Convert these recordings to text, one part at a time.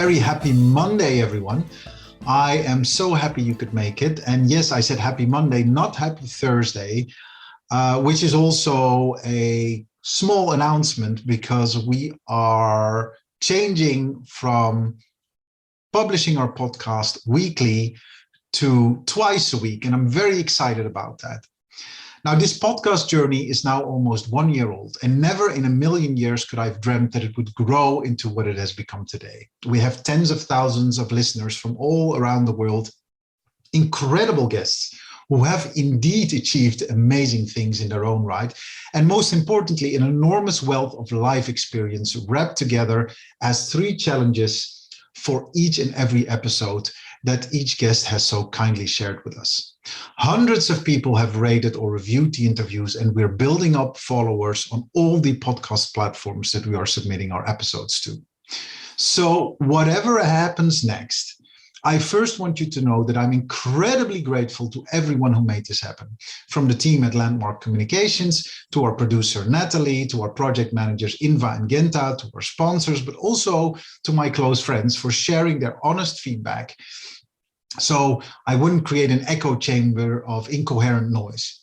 very happy Monday, everyone. I am so happy you could make it. And yes, I said happy Monday, not happy Thursday, which is also a small announcement because we are changing from publishing our podcast weekly to twice a week. And I'm very excited about that. Now, this podcast journey is now almost 1 year old, and never in a million years could I have dreamt that it would grow into what it has become today. We have tens of thousands of listeners from all around the world, incredible guests who have indeed achieved amazing things in their own right, and most importantly, an enormous wealth of life experience wrapped together as 3 challenges for each and every episode that each guest has so kindly shared with us. Hundreds of people have rated or reviewed the interviews, and we're building up followers on all the podcast platforms that we are submitting our episodes to. So whatever happens next, I first want you to know that I'm incredibly grateful to everyone who made this happen, from the team at Landmark Communications, to our producer Natalie, to our project managers Inva and Genta, to our sponsors, but also to my close friends for sharing their honest feedback, so I wouldn't create an echo chamber of incoherent noise.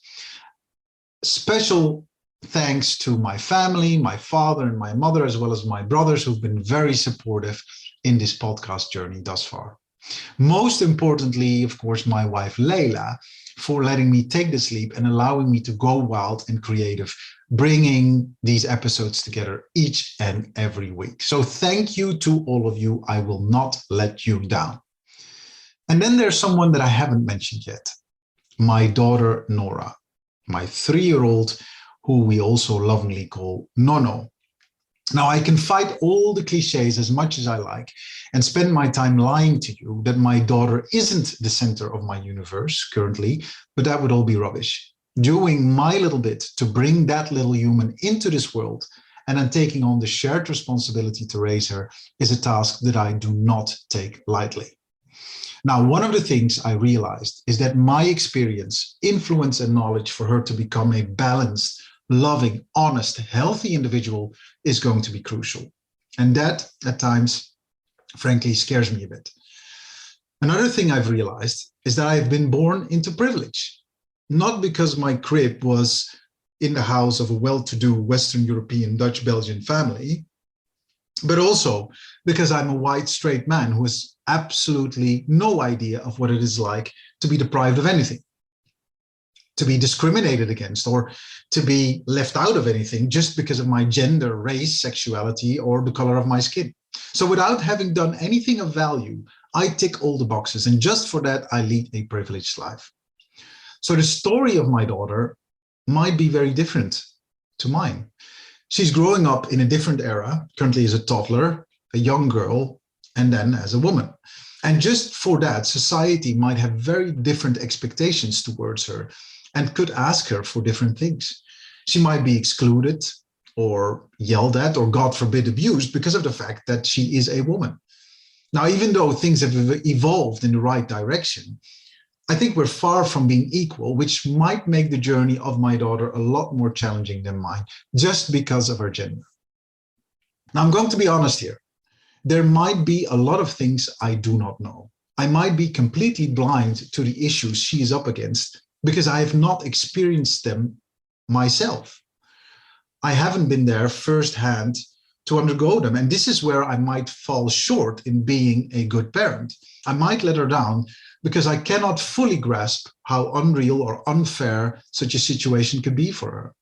Special thanks to my family, my father and my mother, as well as my brothers, who've been very supportive in this podcast journey thus far. Most importantly, of course, my wife Leila, for letting me take this leap and allowing me to go wild and creative, bringing these episodes together each and every week. So thank you to all of you. I will not let you down. And then there's someone that I haven't mentioned yet, my daughter, Nora, my 3-year-old, who we also lovingly call Nono. Now, I can fight all the cliches as much as I like and spend my time lying to you that my daughter isn't the center of my universe currently, but that would all be rubbish. Doing my little bit to bring that little human into this world and then taking on the shared responsibility to raise her is a task that I do not take lightly. Now, one of the things I realized is that my experience, influence, and knowledge for her to become a balanced, loving, honest, healthy individual is going to be crucial. And that, at times, frankly, scares me a bit. Another thing I've realized is that I've been born into privilege, not because my crib was in the house of a well-to-do Western European Dutch-Belgian family, but also because I'm a white, straight man who has absolutely no idea of what it is like to be deprived of anything, to be discriminated against, or to be left out of anything just because of my gender, race, sexuality, or the color of my skin. So without having done anything of value, I tick all the boxes, and just for that, I lead a privileged life. So the story of my daughter might be very different to mine. She's growing up in a different era, currently as a toddler, a young girl, and then as a woman. And just for that, society might have very different expectations towards her and could ask her for different things. She might be excluded or yelled at or, God forbid, abused because of the fact that she is a woman. Now, even though things have evolved in the right direction, I think we're far from being equal, which might make the journey of my daughter a lot more challenging than mine, just because of her gender. Now, I'm going to be honest here. There might be a lot of things I do not know. I might be completely blind to the issues she is up against because I have not experienced them myself. I haven't been there firsthand to undergo them. And this is where I might fall short in being a good parent. I might let her down because I cannot fully grasp how unreal or unfair such a situation could be for her.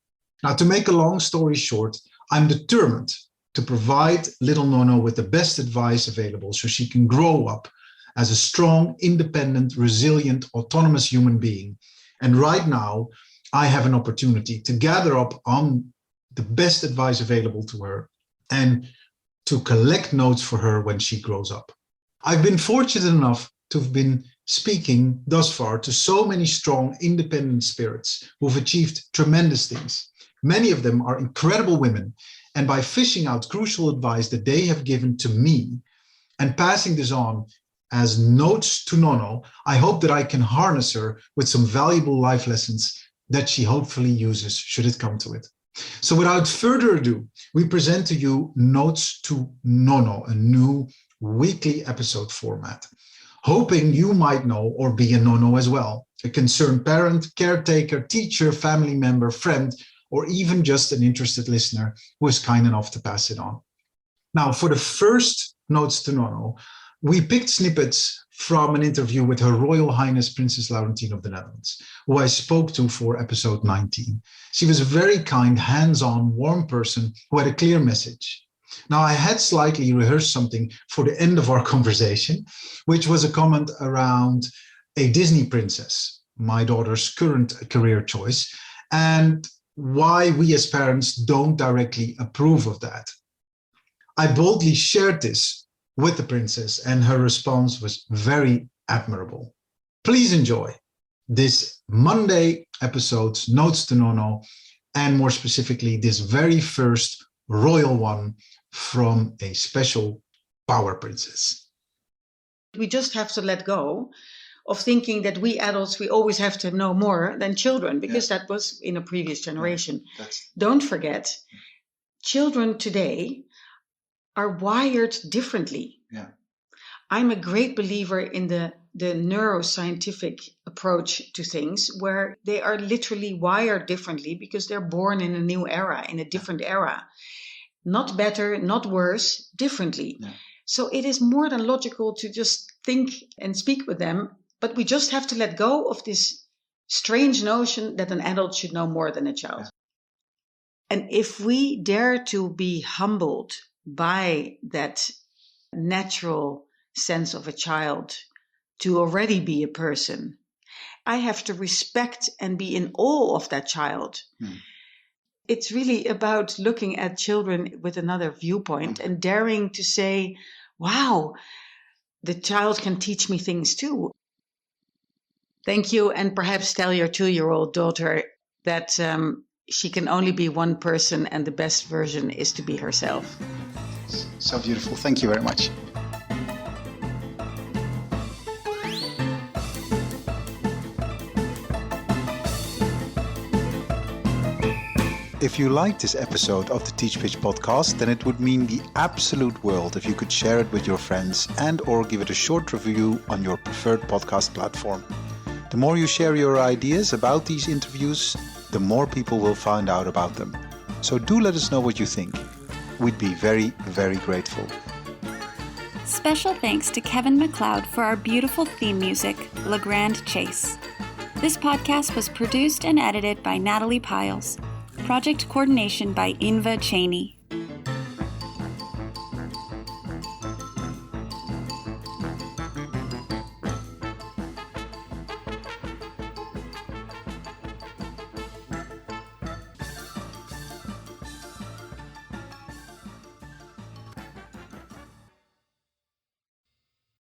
Now, to make a long story short, I'm determined to provide little Nono with the best advice available so she can grow up as a strong, independent, resilient, autonomous human being. And right now, I have an opportunity to gather up on the best advice available to her and to collect notes for her when she grows up. I've been fortunate enough to have been speaking thus far to so many strong, independent spirits who've achieved tremendous things. Many of them are incredible women, and by fishing out crucial advice that they have given to me and passing this on as notes to Nono, I hope that I can harness her with some valuable life lessons that she hopefully uses should it come to it. So without further ado, we present to you Notes to Nono, a new weekly episode format, hoping you might know or be a Nono as well, a concerned parent, caretaker, teacher, family member, friend, or even just an interested listener who is kind enough to pass it on. Now, for the first Notes to Nono, we picked snippets from an interview with Her Royal Highness Princess Laurentien of the Netherlands, who I spoke to for episode 19. She was a very kind, hands-on, warm person who had a clear message. Now, I had slightly rehearsed something for the end of our conversation, which was a comment around a Disney princess, my daughter's current career choice, and why we as parents don't directly approve of that. I boldly shared this with the princess, and her response was very admirable. Please enjoy this Monday episode's Notes to Nono, and more specifically, this very first royal one from a special power princess. We just have to let go of thinking that we adults, we always have to know more than children, because that was in a previous generation. Don't forget, children today are wired differently. I'm a great believer in the neuroscientific approach to things, where they are literally wired differently because they're born in a new era, in a different era. Not better, not worse, differently. So it is more than logical to just think and speak with them, but we just have to let go of this strange notion that an adult should know more than a child. And if we dare to be humbled by that natural sense of a child to already be a person, I have to respect and be in awe of that child. It's really about looking at children with another viewpoint and daring to say, wow, the child can teach me things too. Thank you. And perhaps tell your 2-year-old daughter that she can only be one person, and the best version is to be herself. So beautiful. Thank you very much. If you liked this episode of the Teach Pitch podcast, then it would mean the absolute world if you could share it with your friends and or give it a short review on your preferred podcast platform. The more you share your ideas about these interviews, the more people will find out about them. So do let us know what you think. We'd be very, very grateful. Special thanks to Kevin MacLeod for our beautiful theme music, Le Grand Chase. This podcast was produced and edited by Natalie Piles. Project coordination by Inva Cheney.